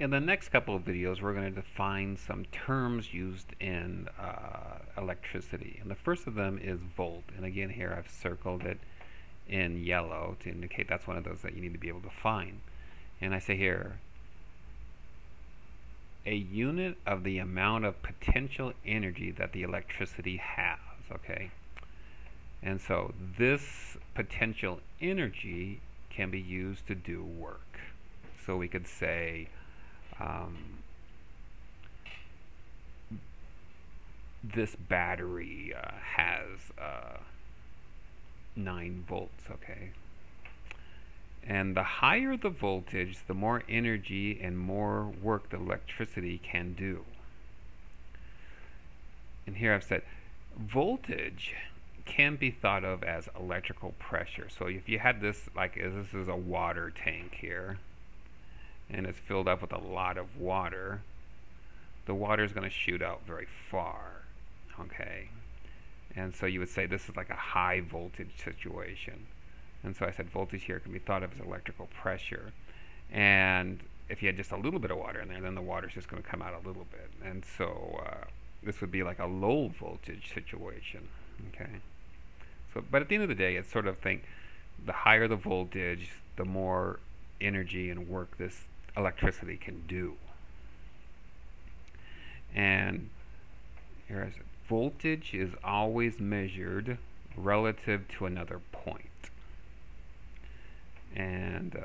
In the next couple of videos, we're going to define some terms used in electricity. And the first of them is volt. And again, here I've circled it in yellow to indicate that's one of those that you need to be able to find. And I say here, a unit of the amount of potential energy that the electricity has, okay? And so this potential energy can be used to do work. So we could say this battery has 9 volts, okay? And the higher the voltage, the more energy and more work the electricity can do. And here I've said voltage can be thought of as electrical pressure. So if you had this, like this is a water tank here, and it's filled up with a lot of water, the water is going to shoot out very far, okay? And so you would say this is like a high voltage situation. And so I said voltage here can be thought of as electrical pressure. And if you had just a little bit of water in there, then the water is just going to come out a little bit. And so this would be like a low voltage situation, okay? So, but at the end of the day, it's sort of think the higher the voltage, the more energy and work this electricity can do. And here is it. Voltage is always measured relative to another point. And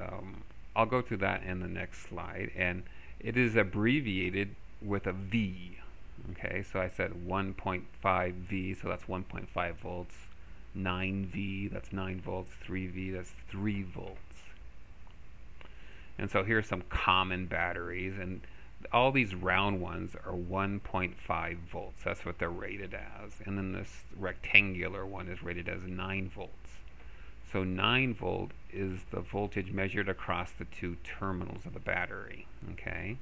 I'll go through that in the next slide. And it is abbreviated with a V. Okay, so I said 1.5 V, so that's 1.5 volts. 9 V, that's 9 volts. 3 V, that's 3 volts. And so here's some common batteries, and all these round ones are 1.5 volts. That's what they're rated as. And then this rectangular one is rated as 9 volts. So 9 volt is the voltage measured across the two terminals of the battery, okay?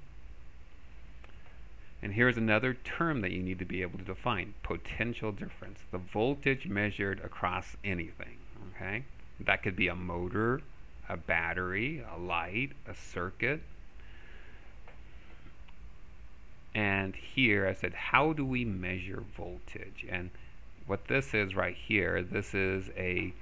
And here's another term that you need to be able to define, potential difference. The voltage measured across anything, okay? That could be a motor, a battery, a light, a circuit. And here I said, how do we measure voltage? And what this is right here, this is a,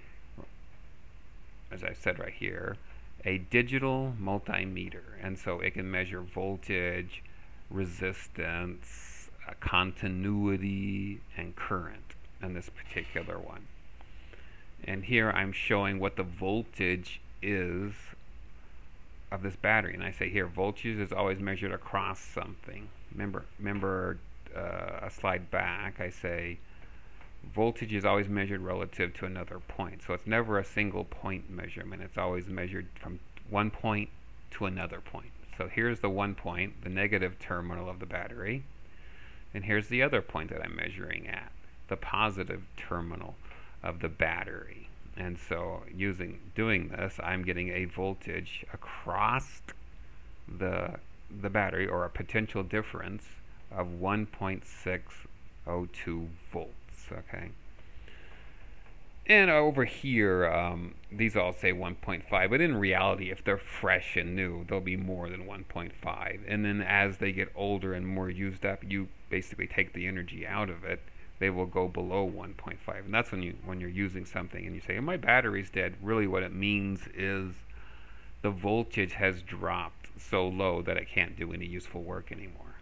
as I said right here, a digital multimeter. And so it can measure voltage, resistance, continuity, and current in this particular one. And here I'm showing what the voltage is of this battery. And I say here, voltage is always measured across something. Remember a slide back, I say voltage is always measured relative to another point. So it's never a single point measurement. It's always measured from one point to another point. So here's the one point, the negative terminal of the battery. And here's the other point that I'm measuring at, the positive terminal of the battery. And so doing this, I'm getting a voltage across the battery, or a potential difference of 1.602 volts, okay? And over here, these all say 1.5, but in reality, if they're fresh and new, they'll be more than 1.5. And then as they get older and more used up, you basically take the energy out of it, they will go below 1.5. And that's when you're using something and you say, oh, my battery's dead. Really what it means is the voltage has dropped so low that it can't do any useful work anymore.